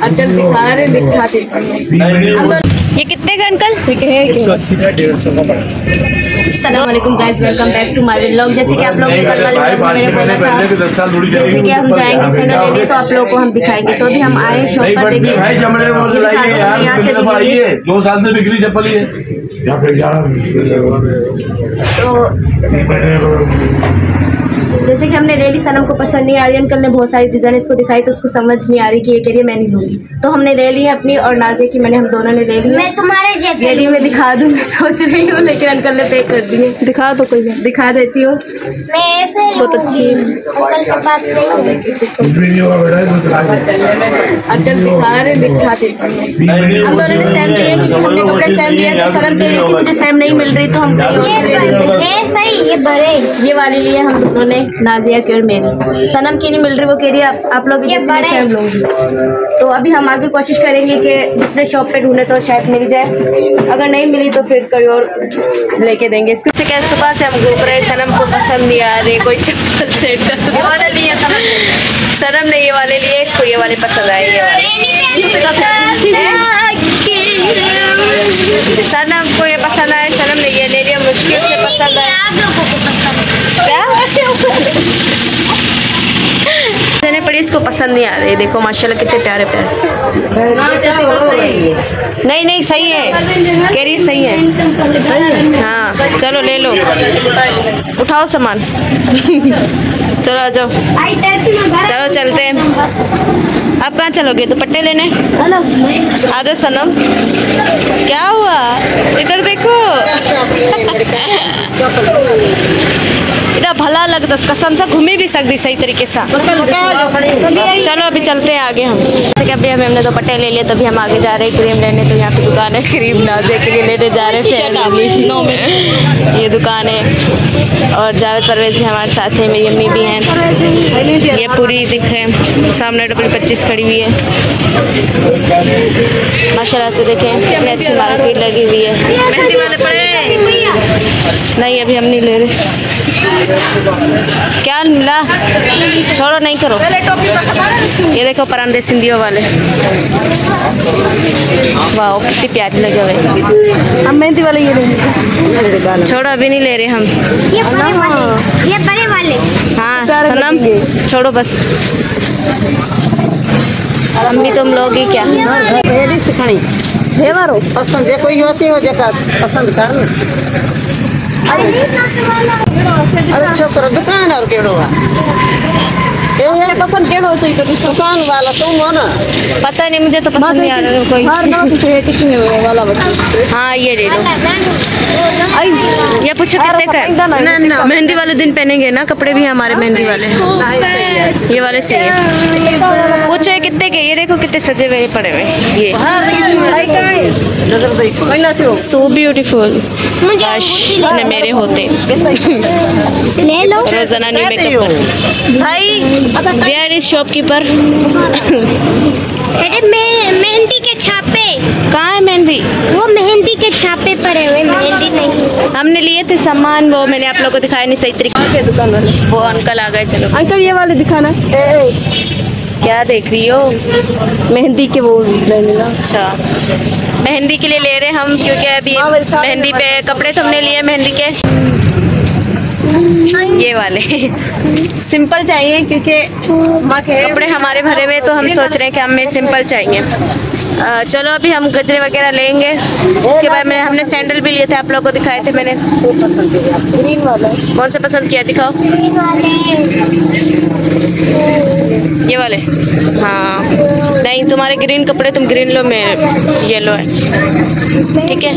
Uncle दिखा रहे दिखाते। ये कितने का अंकल? ठीक है 180 का 150 का पड़ा। अस्सलामुअलैकुम guys, welcome back to my vlog. जैसे कि आप लोगों को कल वाले व्लॉग में मैंने बोला था जैसे कि हम जाएंगे सैंडल लेने तो आप लोगों को हम दिखाएंगे। तो अभी हम आए शॉप पर, देखिए यहाँ से 2 साल से बिक्री चप्पल ही है। तो जैसे कि हमने ले ली, सनम को पसंद नहीं आ रही। अंकल ने बहुत सारी डिजाइन इसको दिखाई तो उसको समझ नहीं आ रही कि ये कह रही है मैं नहीं लूंगी। तो हमने ले ली है अपनी और नाज़िया की, मैंने हम दोनों ने ले ली। मैं तुम्हारे जैसे ये मैं दिखा दूँ मैं सोच रही हूँ, लेकिन अंकल ने पे कर दिए। दिखा तो कोई नहीं, दिखा देती हूँ। मैं ऐसे बहुत अच्छी है। अंकल के पास अंकल दिखा रहे दिखाते। हम दोनों ने सेम लिए क्योंकि हमने कपड़े सेम लिए थे। सनम कह रही थी मुझे सेम नहीं मिल रही तो हम सही ये बड़े ये वाली लिए हम दोनों ने, नाज़िया की और मेरी। सनम की नहीं मिल रही, वो कह रही है आप लोग जैसे सेम लूंगी। तो अभी हम आगे कोशिश करेंगे कि दूसरे शॉप पे ढूंढे तो शायद मिल जाए। अगर नहीं मिली तो फिर कोई और लेके देंगे। इससे क्या सुबह से हम घूम रहे, सनम को पसंद नहीं आ रही कोई चप्पल सेट वाले लिए। सनम ने ये वाले लिए, इसको ये वाले पसंद आए। सनम को ये पसंद आए, सनम ने ये ले लिया, मुश्किल से पसंद आए। क्या देने पड़ी, इसको पसंद नहीं आ रही। देखो माशाल्लाह कितने प्यारे प्यारे। नहीं नहीं सही है, कह रही सही है। हाँ चलो ले लो, उठाओ सामान। चलो आ जाओ, चलो चलते हैं। आप कहाँ चलोगे? दुपट्टे लेने? आ जाओ सनम। क्या हुआ? इधर देखो। इतना भला लगता कसम से, घूमी भी सकती सही तरीके से। चलो अभी चलते हैं आगे हम। जैसे कि अभी हमने दुपट्टे ले लिए, तभी हम आगे जा रहे हैं क्रीम लेने। तो यहाँ पे दुकान है क्रीम, नाज़िया के लिए लेने जा रहे हैं। ये दुकान है और जावेद परवेज जी हमारे साथ हैं, मेरी अम्मी भी हैं। ये पूरी दिखे सामने W25 खड़ी हुई है माशाल्लाह से। देखें कितनी अच्छी मार्केट लगी हुई है। मेहंदी वाले पड़े नहीं, अभी हम नहीं ले रहे। क्या मिला? छोड़ो नहीं करो। ये देखो परांदे सिंधियों वाले, वाह कितनी प्यारी लगे हुए। हम मेहंदी वाले ये लेंगे, छोड़ो अभी नहीं ले रहे हम। ये बड़े वाले हाँ सनम छोड़ो बस। हम भी तुम लोग ही क्या सिखानी पसंद है कोई होती हो जगह पसंद कर। अरे छोकरो दुकान और केड़ो पसंद केड़ो तो दुकान वाला तुम हो ना? पता नहीं, मुझे तो पसंद नहीं आ रहा कोई। वाला हाँ ये ले लो। ये पूछो कितने का? मेहंदी वाले दिन पहनेंगे ना कपड़े भी हमारे मेहंदी वाले। ये वाले सही है। पूछो ये कितने के? ये देखो कितने सजे हुए पड़े हुए। ये सो ब्यूटीफुल। काश इतने मेरे होते। ले लो। रोजाना नहीं मेकअप भाई। Where is shopkeeper? मेहंदी के छापे कहाँ है मेहंदी? वो मेहंदी के छापे पड़े हुए, मेहंदी नहीं। हमने लिए थे सामान, वो मैंने आप लोगों को दिखाया नहीं सही तरीके से। दुकान वाले वो अंकल आ गए। चलो अंकल ये वाले दिखाना। क्या देख रही हो? मेहंदी के वो लेना। अच्छा मेहंदी के लिए ले रहे हम, क्योंकि अभी मेहंदी पे कपड़े तो हमने लिए मेहंदी के। ये वाले सिंपल चाहिए क्योंकि कपड़े हमारे भरे हुए, तो हम सोच रहे हैं कि हमें सिंपल चाहिए। चलो अभी हम गजरे वगैरह लेंगे। उसके बाद में हमने सैंडल भी लिए थे, आप लोगों को दिखाए थे मैंने। ग्रीन वाला कौन सा पसंद किया? दिखाओ। ये वाले? हाँ नहीं, तुम्हारे ग्रीन कपड़े तुम ग्रीन लो, मैं येलो है। ठीक है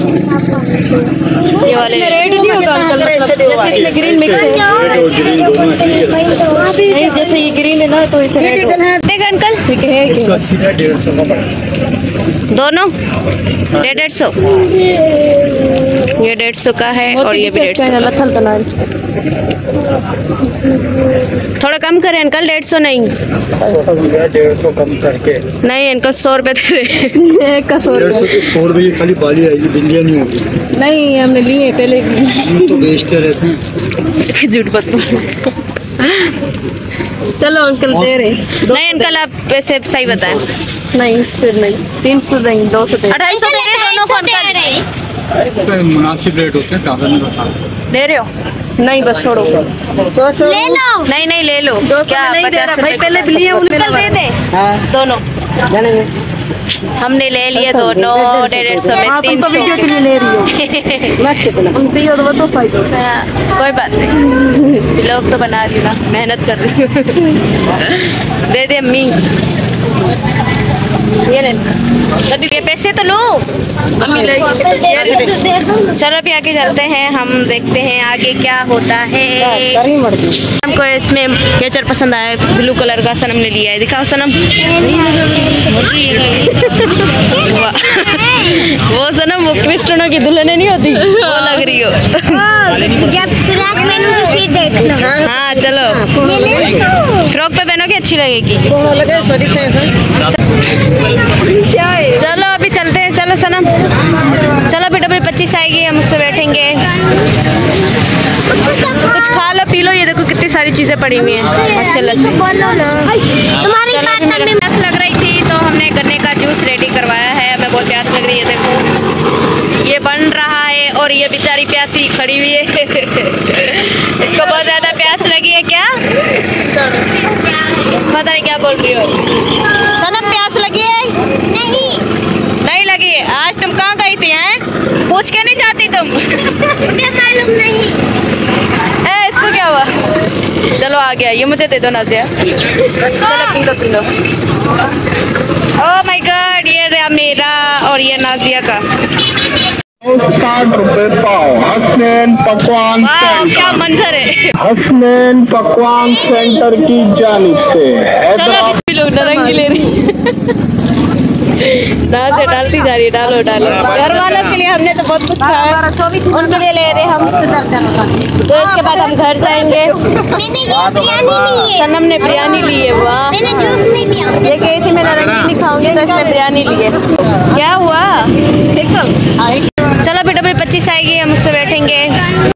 ये वाले रेड नहीं होगा अंकल, जैसे इसमें ग्रीन मिक्स है। जैसे ये ग्रीन है ना तो इसे रेड देगा अंकल। ठीक है 180 का 150 का पड़ा। दोनों 150। ये 150 का है और ये भी 150। थोड़ा कम करें अंकल, 150 नहीं। 150 कम करके नहीं अंकल 100 रुपये दे रहे। एक का 100 रुपये। 100 रुपये खाली बाली आएगी, बिंदिया नहीं होगी। नहीं हमने लिए पहले तो बेचते रहते हैं। झूठ मत बोलो। चलो अंकल दे रहे। नहीं अंकल आप वैसे सही बताएं। नहीं फिर नहीं 300 देंगे 200 देंगे 250 दे रहे दोनों फोन दे पर रहे तो मुनासिब रेट होते हैं, ज़्यादा नहीं बता। दे रहे हो? नहीं बस छोड़ो ले लो। नहीं नहीं ले लो। 200 क्या नहीं दे 50 रहा भाई, रुपए पहले भी लिए उन्हें कल दे दे हाँ दोनों। जानेंगे। हमने ले लिए दोनों 150 में हाँ तुम तो वीडियो के 300। लिए ले रही हो मैं कितना उनती और वो तो फायदा हाँ, कोई बात नहीं, लोग तो बना रही हूँ ना, मेहनत कर रही हूँ। दे दे अम्मी, ये ले, ये पैसे तो लो। अम्मी ले, चलो अभी आगे चलते हैं, हम देखते हैं आगे क्या होता है। कर ही मर गई हमको इसमें केचर पसंद आया, ब्लू कलर का सनम ने लिया है, दिखाओ सनम। वाह, वो सनम वो क्रिस्टियनों की दुल्हन नहीं होती, वो लग रही हो। जब फ्रॉक पहनूंगी फिर देखना। हाँ चलो, फ्रॉक पे पहनोगे अच्छी लगेगी। सोना लगे सॉरी से क्या है चलो अभी चलते हैं, चलो सनम, चलो अभी डबल 25 आएगी, हम उस पर बैठेंगे, कुछ खा लो पी लो। ये देखो कितनी सारी चीजें पड़ी हुई हैं माशाल्लाह से। बोलो ना तुम्हारी चलो बात अभी मेरे प्यास लग रही थी तो हमने गन्ने का जूस रेडी करवाया है। हमें बहुत प्यास लग रही है, देखो ये बन रहा है और ये बेचारी प्यासी खड़ी हुई है। इसको बहुत ज्यादा प्यास लगी है क्या? पता नहीं क्या बोल रही हो सनम, प्यास लगी है? नहीं लगी है। आज तुम कहाँ गई थी हैं? पूछ के नहीं जाती तुम? मुझे मालूम नहीं। ए, इसको क्या हुआ? चलो आ गया, ये मुझे दे दो नाजिया। चलो P low P low. Oh my God, ये रहा मेरा और ये नाजिया का। 60 रुपए पाव। हसनैन पकवान वाह क्या सेंटर, मंजर है। हसनैन पकवान सेंटर की जानिब से चलो हैदराबाद। अभी लोग नारंगी ले रही दाल से डालती जा रही है, डालो डालो। घर वालों के लिए हमने तो बहुत कुछ खाया, उनके लिए ले रहे हम। तो इसके बाद हम घर जाएंगे। मैंने ये बिरयानी ली है। सनम ने बिरयानी ली है, वाह। मैंने जूस नहीं पिया। ये कही थी मैं नारंगी नहीं खाऊंगी तो इसने बिरयानी ली है। क्या हुआ? चलो अभी डबल 25 आएगी, हम उस पर बैठेंगे।